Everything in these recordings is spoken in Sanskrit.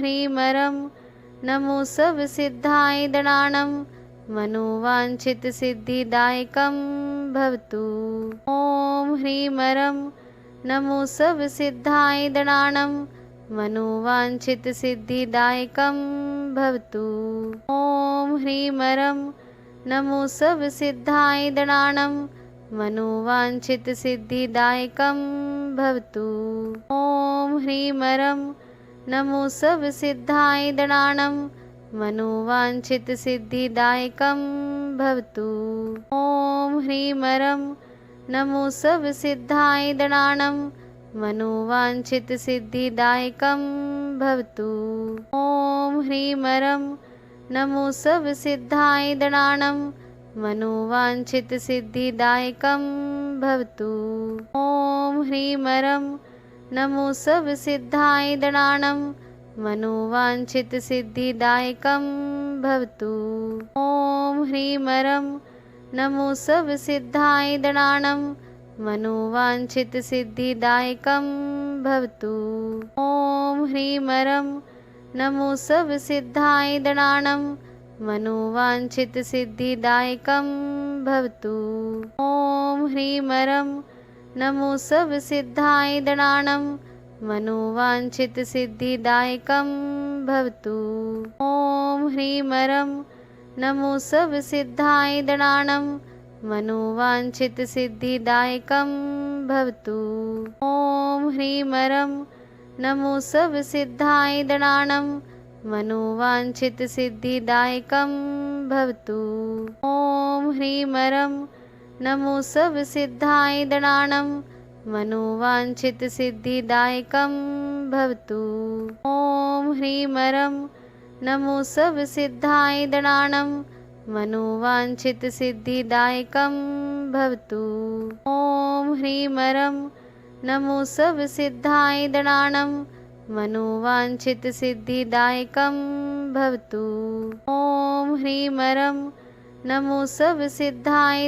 ह्रीमरं नमो सर्वसिद्धाय मनोवाञ्छितसिद्धिदायकं भवतु। ॐ ह्रीमरं नमो सर्वसिद्धाय मनोवाञ्छितसिद्धिदायकं भवतु। ॐ ह्रीमरं नमो सर्वसिद्धाय मनोवाञ्छितसिद्धिदायकं भवतु। ॐ ह्रीमरं नमो सर्वसिद्धाय मनोवाञ्छितसिद्धिदायकं भवतु। ॐ ह्रीमरं नमो सर्वसिद्धाय मनोवाञ्छितसिद्धिदायकं भवतु। ॐ ह्रीमरं नमो सर्वसिद्धाय मनोवाञ्छितसिद्धिदायकं भवतु। ॐ ह्रीमरं नमो सर्वसिद्धाय मनोवाञ्छितसिद्धिदायकं भवतु। ॐ ह्रीमरं नमो सर्वसिद्धाय मनोवाञ्छितसिद्धिदायकं भवतु। ॐ ह्रीमरं नमो सर्वसिद्धाय मनोवाञ्छितसिद्धिदायकं भवतु। ॐ ह्रीमरं नमो सर्वसिद्धाय मनोवाञ्छितसिद्धिदायकं भवतु। ॐ ह्रीमरं नमो सर्वसिद्धाय मनोवाञ्छितसिद्धिदायकं भवतु। ॐ ह्रीमरं नमो सर्वसिद्धाय मनोवाञ्छितसिद्धिदायकं भवतु। ॐ ह्रीमरं नमो सर्वसिद्धाय मनोवाञ्छितसिद्धिदायकं भवतु। ॐ ह्रीमरं नमो सर्वसिद्धाय मनोवाञ्छितसिद्धिदायकं भवतु। ॐ ह्रीमरं नमो सर्वसिद्धाय मनोवाञ्छितसिद्धिदायकं भवतु। ॐ ह्रीमरं नमो सर्वसिद्धाय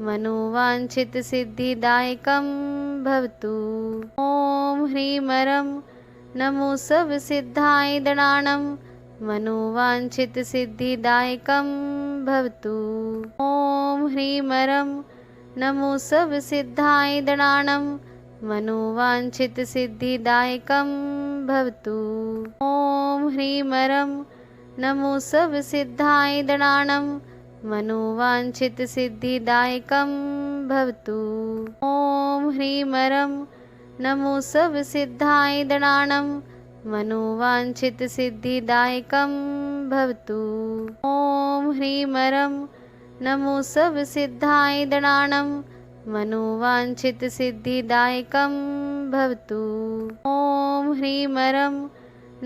मनोवाञ्छितसिद्धिदायकं भवतु। ॐ ह्रीमरं नमो सर्वसिद्धाय मनोवाञ्छितसिद्धिदायकं भवतु। ॐ ह्रीमरं नमो सर्वसिद्धाय मनोवाञ्छितसिद्धिदायकं भवतु। ॐ ह्रीमरं नमो सर्वसिद्धाय मनोवाञ्छितसिद्धिदायकं भवतु। ॐ ह्रीमरं नमो सर्वसिद्धाय मनोवाञ्छितसिद्धिदायकं भवतु। ॐ ह्रीमरं नमो सर्वसिद्धाय मनोवाञ्छितसिद्धिदायकं भवतु। ॐ ह्रीमरं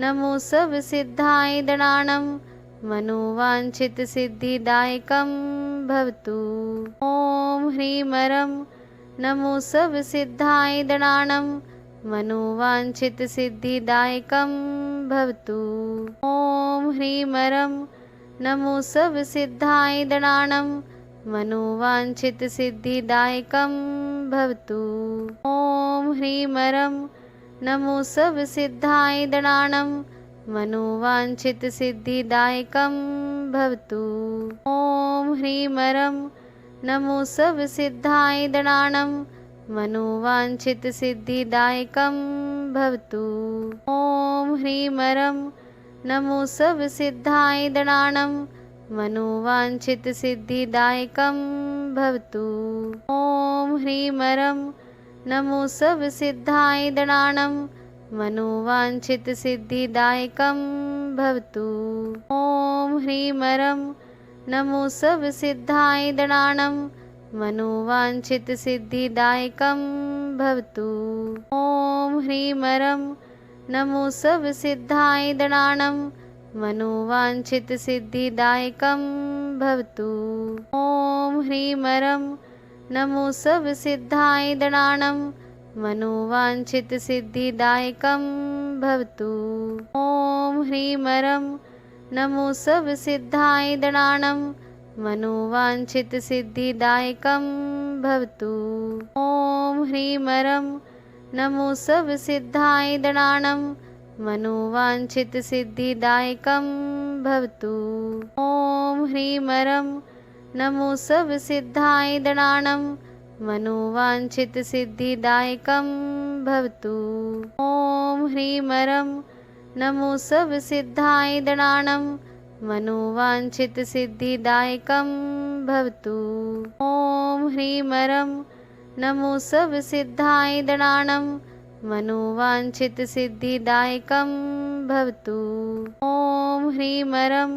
नमो सर्वसिद्धाय मनोवाञ्छितसिद्धिदायकं भवतु। ॐ ह्रीमरं नमो सर्वसिद्धाय मनोवाञ्छितसिद्धिदायकं भवतु। ॐ ह्रीमरं नमो सर्वसिद्धाय मनोवाञ्छितसिद्धिदायकं भवतु। ॐ ह्रीमरं नमो सर्वसिद्धाय मनोवाञ्छितसिद्धिदायकं भवतु। ॐ ह्रीमरं नमो सर्वसिद्धाय मनोवाञ्छितसिद्धिदायकं भवतु। ॐ ह्रीमरं नमो सर्वसिद्धाय मनोवाञ्छितसिद्धिदायकं भवतु। ॐ ह्रीमरं नमो सर्वसिद्धाय मनोवाञ्छितसिद्धिदायकं भवतु। ॐ ह्रीमरं नमो सर्वसिद्धाय मनोवाञ्छितसिद्धिदायकं भवतु। ॐ ह्रीमरं नमो सर्वसिद्धाय मनोवाञ्छितसिद्धिदायकं भवतु। ॐ ह्रीमरं नमो सर्वसिद्धाय मनोवाञ्छितसिद्धिदायकं भवतु। ॐ ह्रीमरं नमो सर्वसिद्धाय मनोवाञ्छितसिद्धिदायकं भवतु। ॐ ह्रीमरं नमो सर्वसिद्धाय मनोवाञ्छितसिद्धिदायकं भवतु। ॐ ह्रीमरं नमो सर्वसिद्धाय गणानं मनोवाञ्छितसिद्धिदायकं भवतु। ॐ ह्रीमरं नमो सर्वसिद्धाय गणानं मनोवाञ्छितसिद्धिदायकं भवतु। ॐ ह्रीमरं नमो सर्वसिद्धाय गणानं मनोवाञ्छितसिद्धिदायकं भवतु। ॐ ह्रीमरं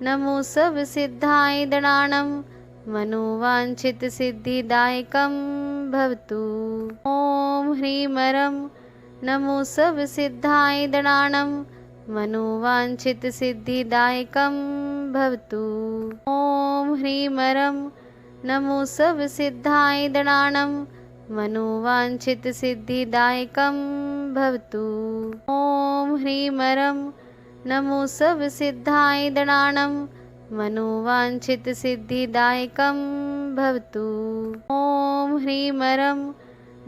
नमो सर्वसिद्धाय गणानं मनोवाञ्छितसिद्धिदायकं भवतु। ॐ ह्रीमरं नमो सर्वसिद्धाय गणानं मनोवाञ्छितसिद्धिदायकं भवतु। ॐ ह्रीमरं नमो सर्वसिद्धाय गणानं मनोवाञ्छितसिद्धिदायकं भवतु। ॐ ह्रीमरं नमो सर्वसिद्धाय गणानं मनोवाञ्छितसिद्धिदायकं भवतु। ॐ ह्रीमरं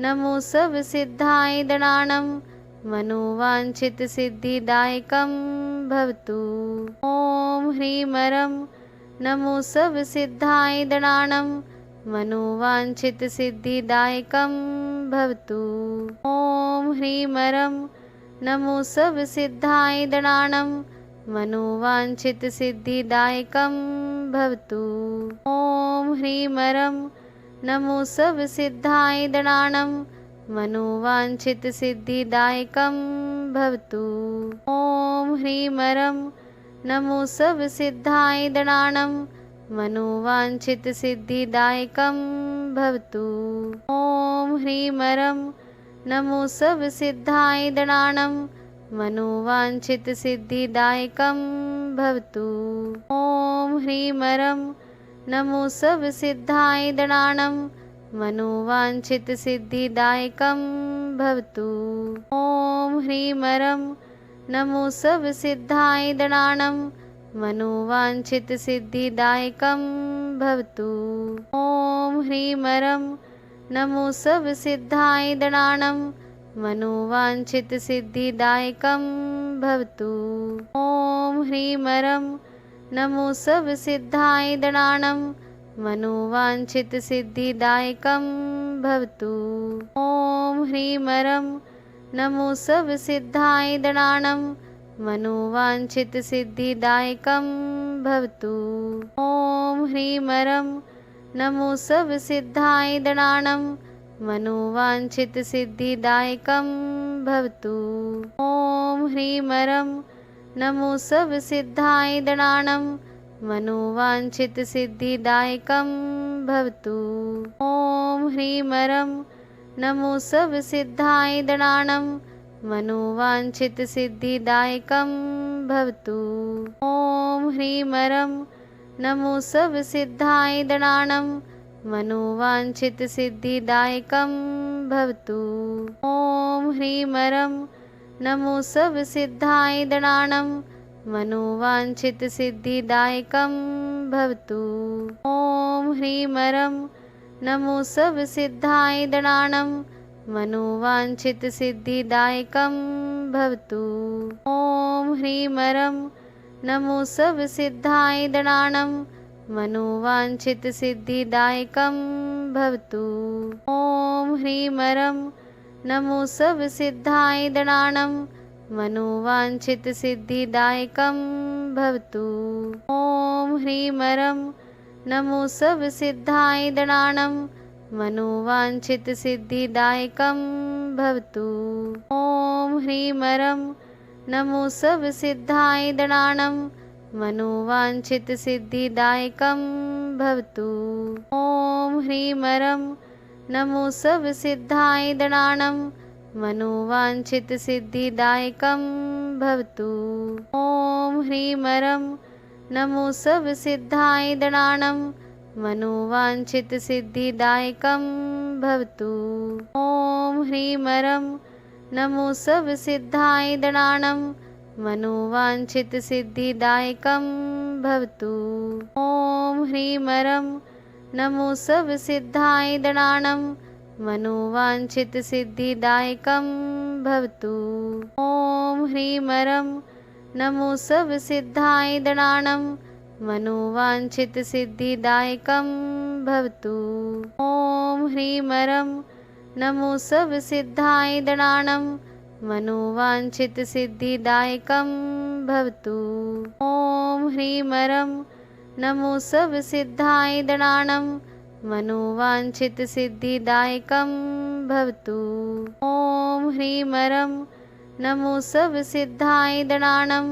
नमो सर्वसिद्धाय गणानं मनोवाञ्छितसिद्धिदायकं भवतु। ॐ ह्रीमरं नमो सर्वसिद्धाय गणानं मनोवाञ्छितसिद्धिदायकं भवतु। ॐ ह्रीमरं नमो सर्वसिद्धाय गणानं मनोवाञ्छितसिद्धिदायकं भवतु। ॐ ह्रीमरं नमो सर्वसिद्धाय गणानं मनोवाञ्छितसिद्धिदायकं भवतु। ॐ ह्रीमरं नमो सर्वसिद्धाय गणानं मनोवाञ्छितसिद्धिदायकं भवतु। ॐ ह्रीमरं नमो सर्वसिद्धाय गणानं मनोवाञ्छितसिद्धिदायकं भवतु। ॐ ह्रीमरं नमो सर्वसिद्धाय गणानं मनोवाञ्छितसिद्धिदायकं भवतु। ॐ ह्रीमरं नमो सर्वसिद्धाय गणानं मनोवाञ्छितसिद्धिदायकं भवतु। ॐ ह्रीमरं नमो सर्वसिद्धाय गणानं मनोवाञ्छितसिद्धिदायकं भवतु। ॐ ह्रीमरं नमो सर्वसिद्धाय गणानं मनोवाञ्छितसिद्धिदायकं भवतु। ॐ ह्रीमरं नमो सर्वसिद्धाय गणानं मनोवाञ्छितसिद्धिदायकं भवतु। ॐ ह्रीमरं नमो सर्वसिद्धाय गणानं मनोवाञ्छितसिद्धिदायकं भवतु। ॐ ह्रीमरं नमो सर्वसिद्धाय गणानं मनोवाञ्छितसिद्धिदायकं भवतु। ॐ ह्रीमरं नमो सर्वसिद्धाय गणानं मनोवाञ्छितसिद्धिदायकं भवतु। ॐ ह्रीमरं नमो सर्वसिद्धाय गणानं मनोवाञ्छितसिद्धिदायकं भवतु। ॐ ह्रीमरं नमो सर्वसिद्धाय गणानं मनोवाञ्छितसिद्धिदायकं भवतु। ॐ ह्रीमरं नमो सर्वसिद्धाय गणानं मनोवाञ्छितसिद्धिदायकं भवतु। ॐ ह्रीमरं नमो सर्वसिद्धाय गणानं मनोवाञ्छितसिद्धिदायकं भवतु। ॐ ह्रीमरं नमो सर्वसिद्धाय गणानं मनोवाञ्छितसिद्धिदायकं भवतु। ॐ ह्रीमरं नमो सर्वसिद्धाय गणानं मनोवाञ्छितसिद्धिदायकं भवतु। ॐ ह्रीमरं नमो सर्वसिद्धाय गणानं मनोवाञ्छितसिद्धिदायकं भवतु। ॐ ह्रीमरं नमो सर्वसिद्धाय गणानं मनोवाञ्छितसिद्धिदायकं भवतु। ॐ ह्रीमरं नमो सर्वसिद्धाय गणानं मनोवाञ्छितसिद्धिदायकं भवतु। ॐ ह्रीमरं नमो सर्वसिद्धाय गणानं मनोवाञ्छितसिद्धिदायकं भवतु। ॐ ह्रीमरं नमो सर्वसिद्धाय गणानं मनोवाञ्छितसिद्धिदायकं भवतु। ॐ ह्रीमरं नमो सर्वसिद्धायदणानं मनोवाञ्छितसिद्धिदायकं भवतु। ॐ ह्रीमरं नमो सर्वसिद्धायदणानं मनोवाञ्छितसिद्धिदायकं भवतु। ॐ ह्रीमरं नमो सर्वसिद्धायदणानं मनोवाञ्छितसिद्धिदायकं भवतु। ॐ ह्रीमरं नमो सर्वसिद्धायदणानं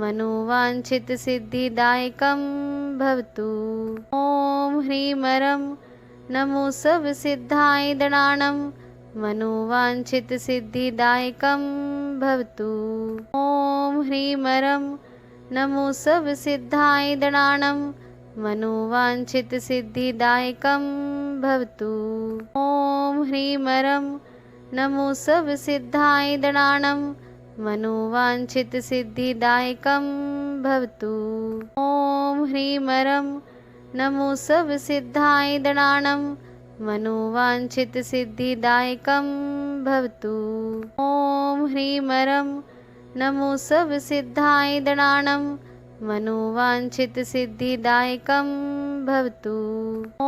मनोवाञ्छितसिद्धिदायकं भवतु। ॐ ह्रीमरं नमो सर्वसिद्धायदणानं मनोवाञ्छितसिद्धिदायकं भवतु। ॐ ह्रीमरं नमो सर्वसिद्धायदणानं मनोवाञ्छितसिद्धिदायकं भवतु। ॐ ह्रीमरं नमो सर्वसिद्धायदणानं मनोवाञ्छितसिद्धिदायकं भवतु। ॐ ह्रीमरं नमो सर्वसिद्धायदणानं मनोवाञ्छितसिद्धिदायकं भवतु। ॐ ह्रीमरं नमो सर्वसिद्धायदणानं मनोवाञ्छितसिद्धिदायकं भवतु। ॐ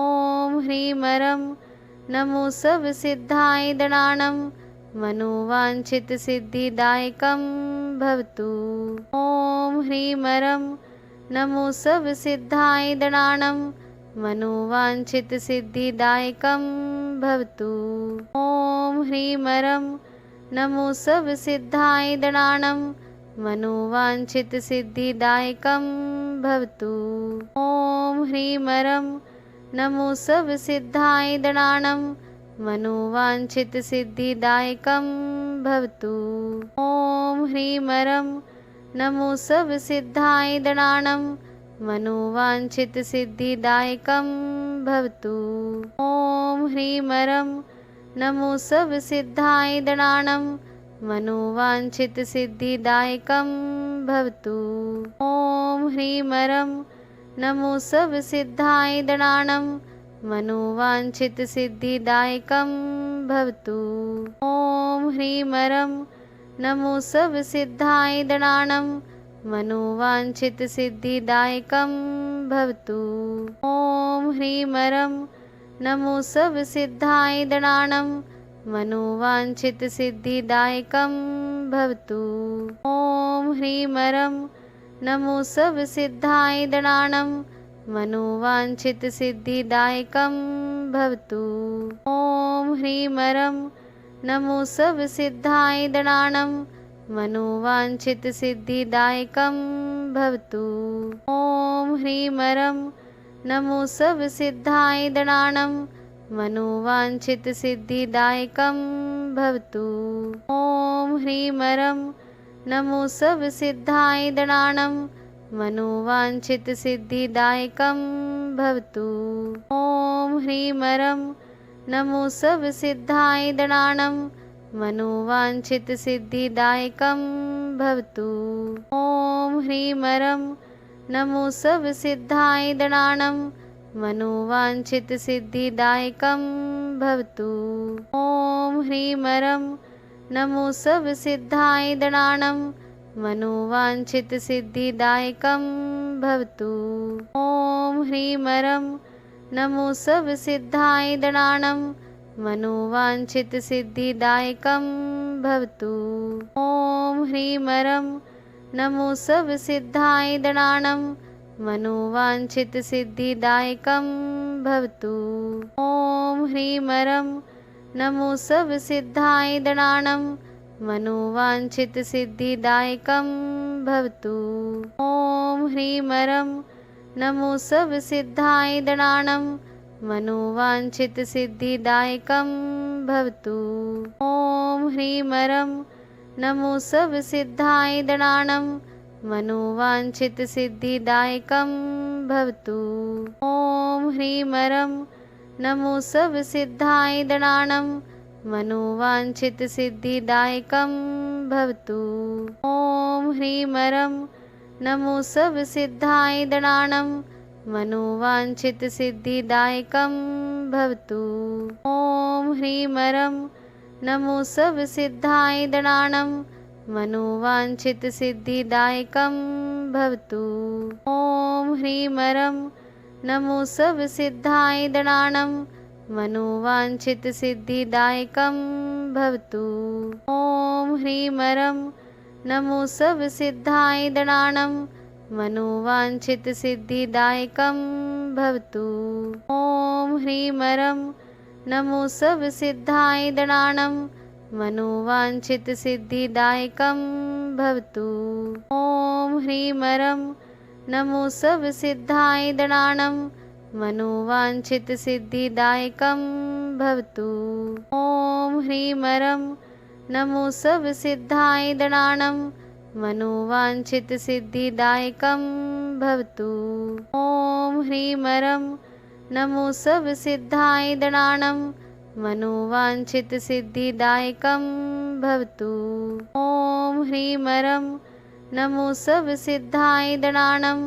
ह्रीमरं नमो सर्वसिद्धायदणानं मनोवाञ्छितसिद्धिदायकं भवतु। ॐ ह्रीमरं नमो सर्वसिद्धायदणानं मनोवाञ्छितसिद्धिदायकं भवतु। ॐ ह्रीमरं नमो सर्वसिद्धायदणानं मनोवाञ्छितसिद्धिदायकं भवतु। ॐ ह्रीमरं नमो सर्वसिद्धायदणानं मनोवाञ्छितसिद्धिदायकं भवतु। ॐ ह्रीमरं नमो सर्वसिद्धायदणानं मनोवाञ्छितसिद्धिदायकं भवतु। ॐ ह्रीमरं नमो सर्वसिद्धायदणानं मनोवाञ्छितसिद्धिदायकं भवतु। ॐ ह्रीमरं नमो सर्वसिद्धायदणानं मनोवाञ्छितसिद्धिदायकं भवतु। ॐ ह्रीमरं नमो सर्वसिद्धायदणानं मनोवाञ्छितसिद्धिदायकं भवतु। ॐ ह्रीमरं नमो सर्वसिद्धायदणानं मनोवाञ्छितसिद्धिदायकं भवतु। ॐ ह्रीमरं नमो सर्वसिद्धायदणानं मनोवाञ्छितसिद्धिदायकं भवतु। ॐ ह्रीमरं नमो सर्वसिद्धायदणानं मनोवाञ्छितसिद्धिदायकं भवतु। ॐ ह्रीमरं नमो सर्वसिद्धायदणानं मनोवाञ्छितसिद्धिदायकं भवतु। ॐ ह्रीमरं नमो सर्वसिद्धायदणानं मनोवाञ्छितसिद्धिदायकं भवतु। ॐ ह्रीमरं नमो सर्वसिद्धायदणानं मनोवाञ्छितसिद्धिदायकं भवतु। ॐ ह्रीमरं नमो सर्वसिद्धायदणानं मनोवाञ्छितसिद्धिदायकं भवतु। ॐ ह्रीमरं नमो सर्वसिद्धायदणानं मनोवाञ्छितसिद्धिदायकं भवतु। ॐ ह्रीमरं नमो सर्वसिद्धायदणानं मनोवाञ्छितसिद्धिदायकं भवतु। ॐ ह्रीमरं नमो सर्वसिद्धायदणानं मनोवाञ्छितसिद्धिदायकं भवतु। ॐ ह्रीमरं नमो सर्वसिद्धायदणानं मनोवाञ्छितसिद्धिदायकं भवतु। ॐ ह्रीमरं नमो सर्वसिद्धायदणानं मनोवाञ्छितसिद्धिदायकं भवतु। ॐ ह्रीमरं नमो सर्वसिद्धायदणानं मनोवाञ्छितसिद्धिदायकं भवतु। ॐ ह्रीमरं नमो सर्वसिद्धायदणानं मनोवाञ्छितसिद्धिदायकं भवतु। ॐ ह्रीमरं नमो सर्वसिद्धायदणानं मनोवाञ्छितसिद्धिदायकं भवतु। ॐ ह्रीमरं नमो सर्वसिद्धाय गणानं मनोवाञ्छितसिद्धिदायकं भवतु। ॐ ह्रीं नमो सर्वसिद्धाय गणानं मनोवाञ्छितसिद्धिदायकं भवतु। ॐ ह्रीं नमो सर्वसिद्धाय गणानं मनोवाञ्छितसिद्धिदायकं भवतु। ॐ ह्रीं नमो सर्वसिद्धाय गणानं मनोवाञ्छितसिद्धिदायकं भवतु। ॐ ह्रीं नमो सर्वसिद्धाय गणानं मनोवाञ्छितसिद्धिदायकं भवतु। ॐ ह्रीं नमो सर्वसिद्धाय गणानं मनोवाञ्छितसिद्धिदायकं भवतु। ॐ ह्रीं नमो सर्वसिद्धाय गणानं मनोवाञ्छितसिद्धिदायकं भवतु। ॐ ह्रीं नमो सर्वसिद्धाय गणानं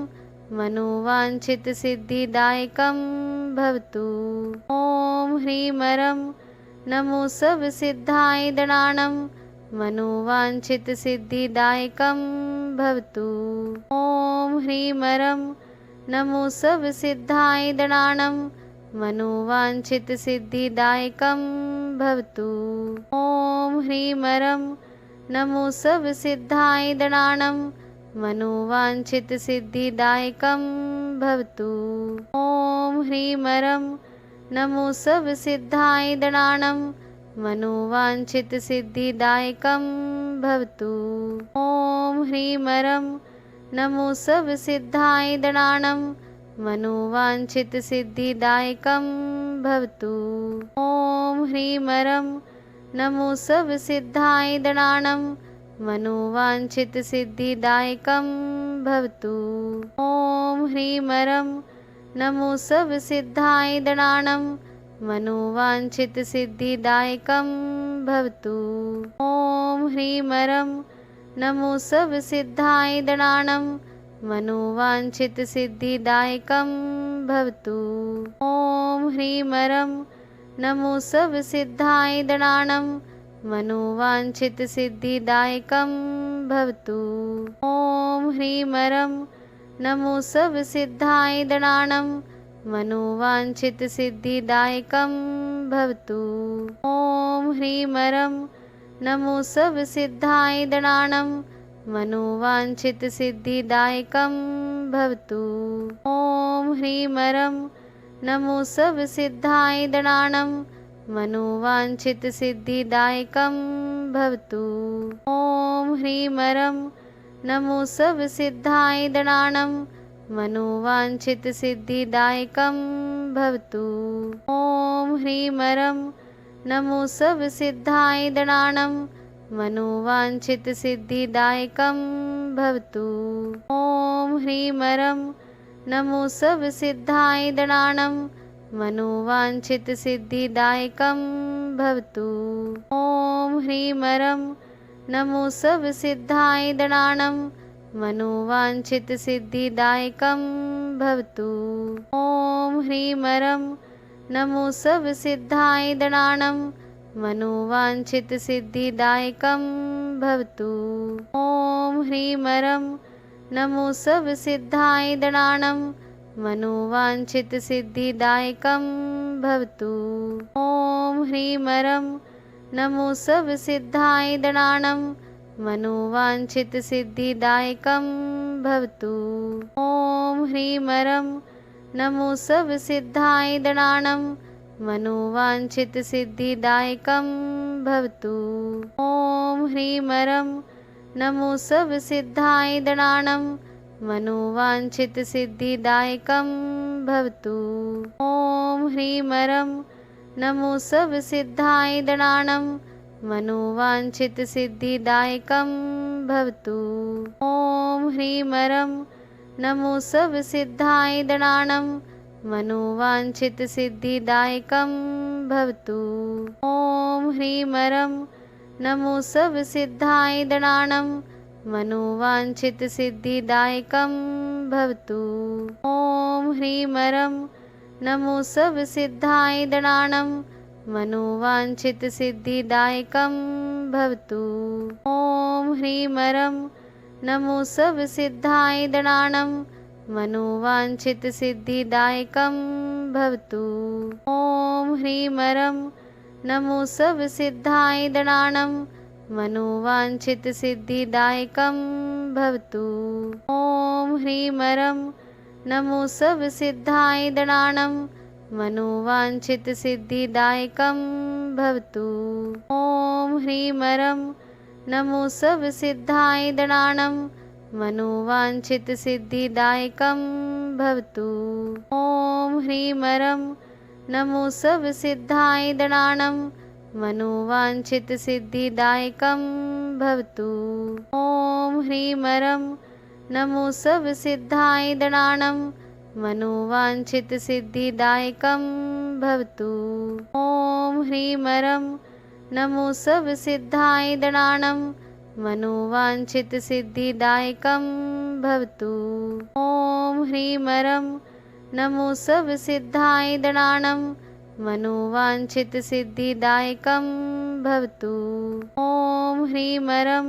मनोवाञ्छितसिद्धिदायकं भवतु। ॐ ह्रीं नमो सर्वसिद्धाय गणानं मनोवाञ्छितसिद्धिदायकं भवतु। ॐ ह्रीं नमो सर्वसिद्धाय गणानं मनोवाञ्छितसिद्धिदायकं भवतु। ॐ ह्रीं नमो सर्वसिद्धाय गणानं मनोवाञ्छितसिद्धिदायकं भवतु। ॐ ह्रीं नमो सर्वसिद्धाय गणानं मनोवाञ्छितसिद्धिदायकं भवतु। ॐ ह्रीं नमो सर्वसिद्धाय गणानं मनोवाञ्छितसिद्धिदायकं भवतु। ॐ ह्रीं नमो सर्वसिद्धाय गणानं मनोवाञ्छितसिद्धिदायकं भवतु। ॐ ह्रीं नमो सर्वसिद्धाय गणानं मनोवाञ्छितसिद्धिदायकं भवतु। ॐ ह्रीं नमो सर्वसिद्धाय गणानं मनोवाञ्छितसिद्धिदायकं भवतु। ॐ ह्रीं नमो सर्वसिद्धाय गणानं मनोवाञ्छितसिद्धिदायकं भवतु। ॐ ह्रीं नमो सर्वसिद्धाय गणानं मनोवाञ्छितसिद्धिदायकं भवतु। ॐ ह्रीं नमो सर्वसिद्धाय गणानं मनोवाञ्छितसिद्धिदायकं भवतु। ॐ ह्रीं नमो सर्वसिद्धाय गणानं मनोवाञ्छितसिद्धिदायकं भवतु। ॐ ह्रीं नमो सर्वसिद्धाय गणानं मनोवाञ्छितसिद्धिदायकं भवतु। ॐ ह्रीं नमो सर्वसिद्धाय गणानं मनोवाञ्छितसिद्धिदायकं भवतु। ॐ ह्रीं नमो सर्वसिद्धाय गणानं मनोवाञ्छितसिद्धिदायकं भवतु। ॐ ह्रीं नमो सर्वसिद्धाय गणानं मनोवाञ्छितसिद्धिदायकं भवतु। ॐ ह्रीं नमो सर्वसिद्धाय गणानं मनोवाञ्छितसिद्धिदायकं भवतु। ॐ ह्रीं नमो सर्वसिद्धाय गणानं मनोवाञ्छितसिद्धिदायकं भवतु। ॐ ह्रीं नमो सर्वसिद्धाय गणानं मनोवाञ्छितसिद्धिदायकं भवतु। ॐ ह्रीं नमो सर्वसिद्धाय गणानं मनोवाञ्छितसिद्धिदायकं भवतु। ॐ ह्रीं नमो सर्वसिद्धाय गणानं मनोवाञ्छितसिद्धिदायकं भवतु। ॐ ह्रीं नमो सर्वसिद्धाय गणानं मनोवाञ्छितसिद्धिदायकं भवतु। ॐ ह्रीं नमो सर्वसिद्धाय गणानं मनोवाञ्छितसिद्धिदायकं भवतु। ॐ ह्रीं नमो सर्वसिद्धाय गणानं मनोवाञ्छितसिद्धिदायकं भवतु। ॐ ह्रीं नमो सर्वसिद्धाय गणानं मनोवाञ्छितसिद्धिदायकं भवतु। ॐ ह्रीमरं नमो सर्वसिद्धाय गणानं मनोवाञ्छितसिद्धिदायकं भवतु। ॐ ह्रीमरं नमो सर्वसिद्धाय गणानं मनोवाञ्छितसिद्धिदायकं भवतु। ॐ ह्रीमरं नमो सर्वसिद्धाय गणानं मनोवाञ्छितसिद्धिदायकं भवतु। ॐ ह्रीमरं नमो सर्वसिद्धाय गणानं मनोवाञ्छितसिद्धिदायकं भवतु। ॐ ह्रीमरं नमो सर्वसिद्धाय गणानं मनोवाञ्छितसिद्धिदायकं भवतु। ॐ ह्रीमरं नमो सर्वसिद्धाय गणानं मनोवाञ्छितसिद्धिदायकं भवतु। ॐ ह्रीमरं नमो सर्वसिद्धाय गणानं मनोवाञ्छितसिद्धिदायकं भवतु। ॐ ह्रीमरं नमो सर्वसिद्धाय गणानं मनोवाञ्छितसिद्धिदायकं भवतु। ॐ ह्रीमरं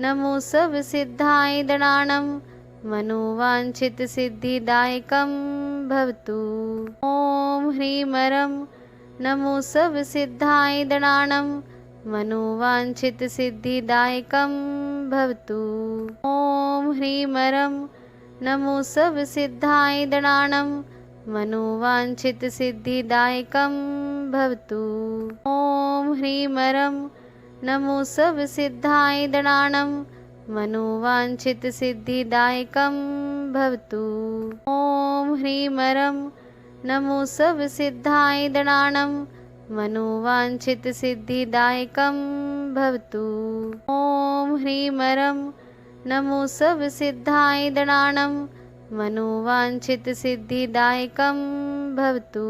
नमो सर्वसिद्धाय गणानं मनोवाञ्छितसिद्धिदायकं भवतु। ॐ ह्रीमरं नमो सर्वसिद्धाय गणानं मनोवाञ्छितसिद्धिदायकं भवतु। ॐ ह्रीमरं नमो सर्वसिद्धाय गणानं मनोवाञ्छितसिद्धिदायकं भवतु। ॐ ह्रीमरं नमो सर्वसिद्धाय गणानं मनोवाञ्छितसिद्धिदायकं भवतु। ॐ ह्रीमरं नमो सर्वसिद्धाय गणानं मनोवाञ्छितसिद्धिदायकं भवतु। ॐ ह्रीमरं नमो सर्वसिद्धाय गणानं मनोवाञ्छितसिद्धिदायकं भवतु।